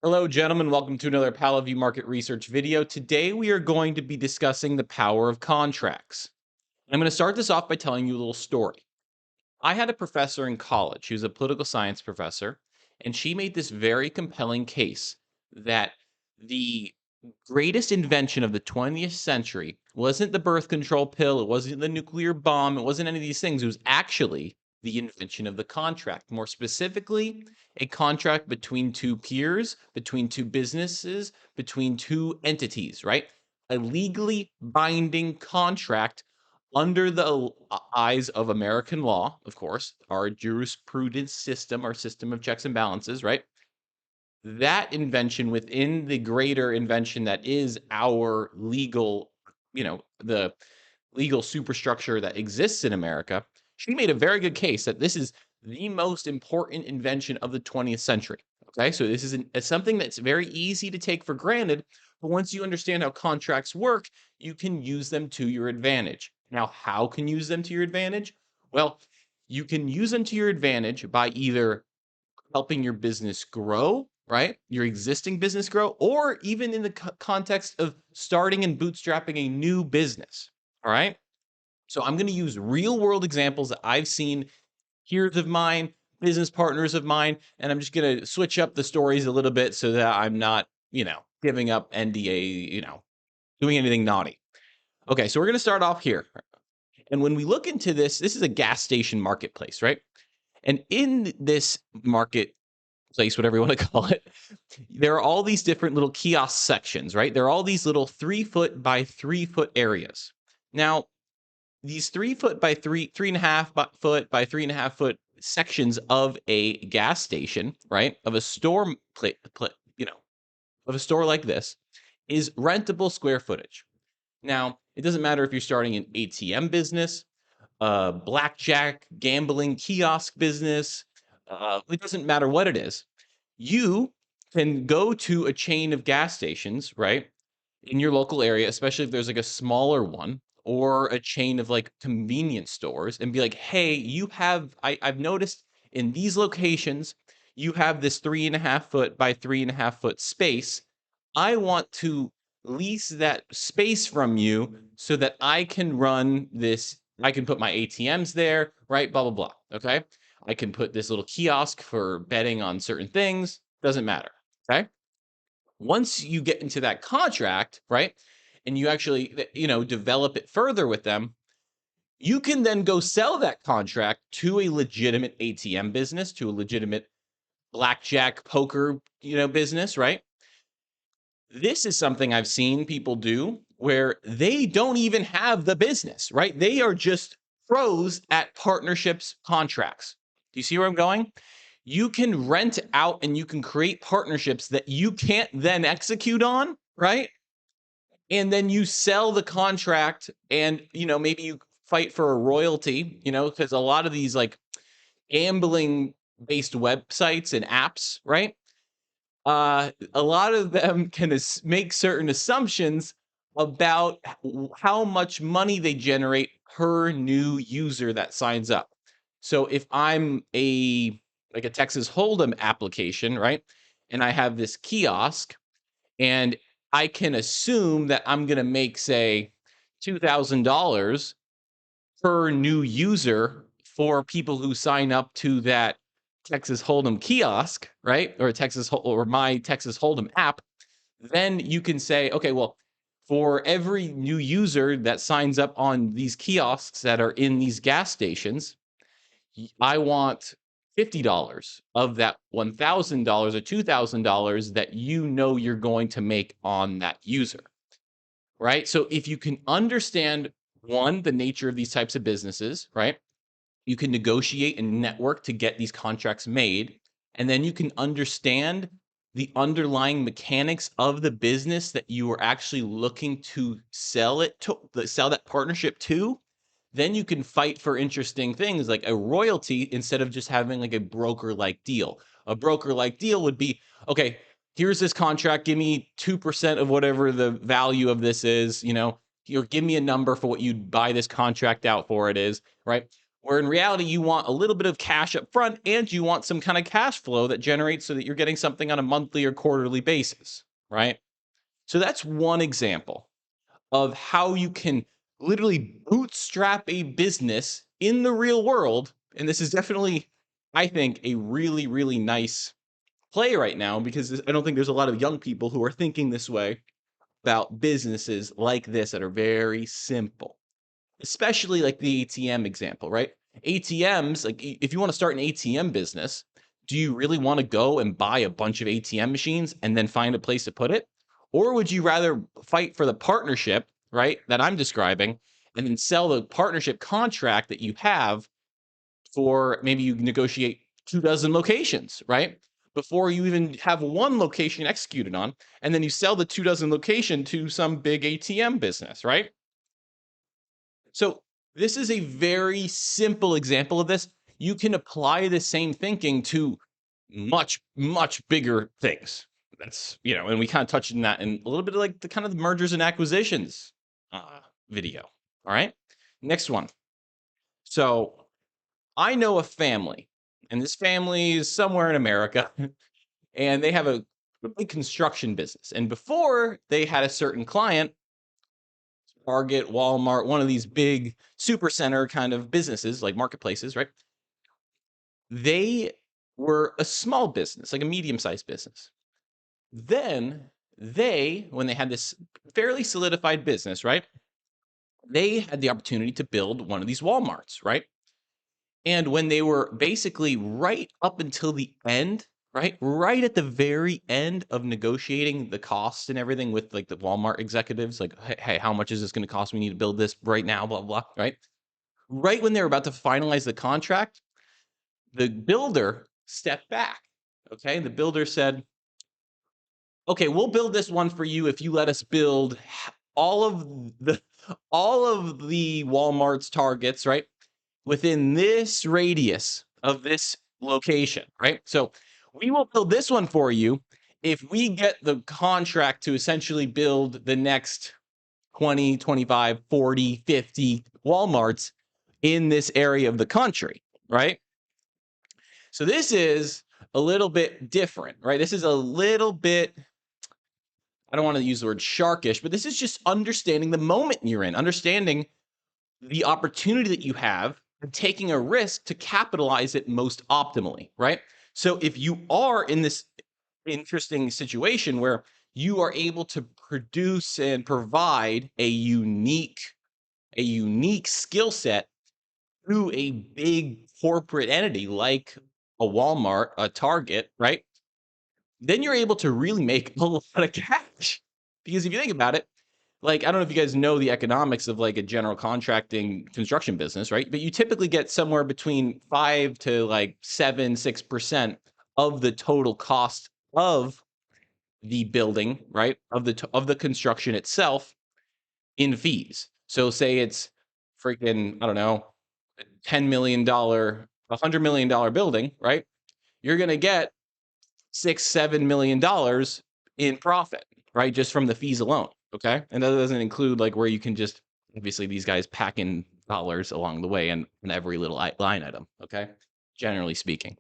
Hello, gentlemen. Welcome to another PalaView market research video. Today, we are going to be discussing the power of contracts. I'm going to start this off by telling you a little story. I had a professor in college. She was a political science professor, and she made this very compelling case that the greatest invention of the 20th century wasn't the birth control pill, it wasn't the nuclear bomb, it wasn't any of these things. It was actually the invention of the contract. More specifically, a contract between two peers, between two businesses, between two entities, right? A legally binding contract under the eyes of American law, of course, our jurisprudence system, our system of checks and balances, right? That invention within the greater invention that is our legal, the legal superstructure that exists in America, she made a very good case that this is the most important invention of the 20th century. Okay, so this is something that's very easy to take for granted, but once you understand how contracts work, you can use them to your advantage. Now, how can you use them to your advantage? Well, you can use them to your advantage by either helping your business grow, right? Your existing business grow, or even in the context of starting and bootstrapping a new business. All right. So I'm going to use real world examples that I've seen, peers of mine, business partners of mine, and I'm just going to switch up the stories a little bit so that I'm not, giving up NDA, doing anything naughty. Okay. So we're going to start off here. And when we look into this, this is a gas station marketplace, right? And in this market place, whatever you want to call it, there are all these different little kiosk sections, right? There are all these little 3 foot by 3 foot areas. Now, these 3 foot by 3.5 foot by 3.5 foot sections of a gas station, right? Of a store, of a store like this is rentable square footage. Now, it doesn't matter if you're starting an ATM business, blackjack, gambling, kiosk business. It doesn't matter what it is. You can go to a chain of gas stations, right, in your local area, especially if there's like a smaller one or a chain of like convenience stores, and be like, hey, I've noticed in these locations, you have this 3.5 foot by 3.5 foot space. I want to lease that space from you so that I can run this. I can put my ATMs there, right? Blah, blah, blah. Okay. I can put this little kiosk for betting on certain things. Doesn't matter. Okay. Once you get into that contract, right? And you actually, develop it further with them, you can then go sell that contract to a legitimate ATM business, to a legitimate blackjack poker, business, right? This is something I've seen people do where they don't even have the business, right? They are just pros at partnerships contracts. Do you see where I'm going? You can rent out and you can create partnerships that you can't then execute on, right? And then you sell the contract and, maybe you fight for a royalty, because a lot of these like gambling based websites and apps, right? A lot of them can make certain assumptions about how much money they generate per new user that signs up. So if I'm a Texas Hold'em application, right? And I have this kiosk and I can assume that I'm going to make say $2,000 per new user for people who sign up to that Texas Hold'em kiosk, right? Or my Texas Hold'em app, then you can say, okay, well, for every new user that signs up on these kiosks that are in these gas stations, I want $50 of that $1,000 or $2,000 that you're going to make on that user, right? So if you can understand one, the nature of these types of businesses, right? You can negotiate and network to get these contracts made. And then you can understand the underlying mechanics of the business that you are actually looking to sell that partnership to. Then you can fight for interesting things like a royalty instead of just having like a broker like deal. A broker like deal would be, okay, here's this contract, give me 2% of whatever the value of this is, give me a number for what you'd buy this contract out for it is, right? where in reality, you want a little bit of cash up front and you want some kind of cash flow that generates so that you're getting something on a monthly or quarterly basis, right? So that's one example of how you can literally bootstrap a business in the real world. And this is definitely, I think, a really, really nice play right now because I don't think there's a lot of young people who are thinking this way about businesses like this that are very simple, especially like the ATM example, right? ATMs, like if you want to start an ATM business, do you really want to go and buy a bunch of ATM machines and then find a place to put it? Or would you rather fight for the partnership, right, that I'm describing, and then sell the partnership contract that you have for maybe you negotiate 24 locations, right? Before you even have one location executed on, and then you sell the 24 location to some big ATM business, right? So this is a very simple example of this. You can apply the same thinking to much, much bigger things. That's, and we kind of touched on that in a little bit of like the kind of mergers and acquisitions video. All right. Next one. So I know a family, and this family is somewhere in America, and they have a big construction business. And before they had a certain client, Target, Walmart, one of these big super center kind of businesses like marketplaces, right? They were a small business, like a medium-sized business. Then when they had this fairly solidified business, right? They had the opportunity to build one of these Walmarts, right? And when they were basically right up until the end, right? Right at the very end of negotiating the costs and everything with like the Walmart executives, like, hey, how much is this going to cost? We need to build this right now, blah, blah, right? Right when they were about to finalize the contract, the builder stepped back. Okay. The builder said, okay, we'll build this one for you if you let us build all of the Walmart's Targets, right? Within this radius of this location, right? So we will build this one for you if we get the contract to essentially build the next 20, 25, 40, 50 Walmarts in this area of the country, right? So this is a little bit different, right? This is a little bit, I don't want to use the word sharkish, but this is just understanding the moment you're in, understanding the opportunity that you have and taking a risk to capitalize it most optimally, right? So if you are in this interesting situation where you are able to produce and provide a unique skill set through a big corporate entity like a Walmart, a Target, right? Then you're able to really make a lot of cash. Because if you think about it, like, I don't know if you guys know the economics of like a general contracting construction business, right? But you typically get somewhere between 5 to like 7, 6% of the total cost of the building, right? Of the construction itself in fees. So say it's freaking, I don't know, $10 million, $100 million building, right? You're going to get $6-7 million in profit, right? Just from the fees alone. Okay. And that doesn't include like where you can just, obviously these guys pack in dollars along the way and in every little line item. Okay. Generally speaking,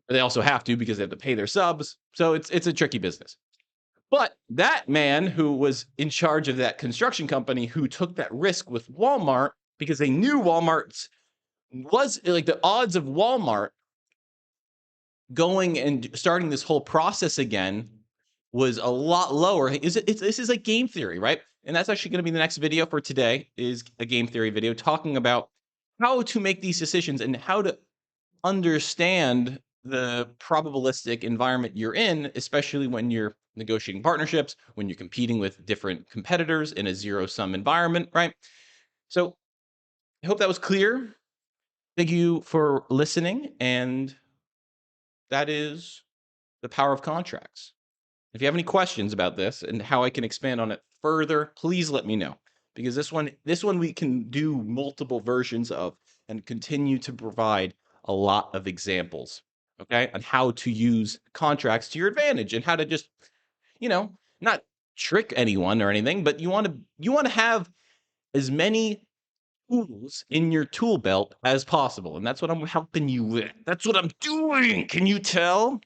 but they also have to because they have to pay their subs. So it's a tricky business. But that man who was in charge of that construction company who took that risk with Walmart because they knew Walmart's was like the odds of Walmart going and starting this whole process again was a lot lower. This is like game theory, right? And that's actually going to be the next video for today is a game theory video talking about how to make these decisions and how to understand the probabilistic environment you're in, especially when you're negotiating partnerships, when you're competing with different competitors in a zero-sum environment, right? So I hope that was clear. Thank you for listening. And that is the power of contracts. If you have any questions about this and how I can expand on it further, please let me know. Because this one we can do multiple versions of and continue to provide a lot of examples, okay, on how to use contracts to your advantage and how to just, not trick anyone or anything, but you want to have as many tools in your tool belt as possible. And that's what I'm helping you with. That's what I'm doing. Can you tell?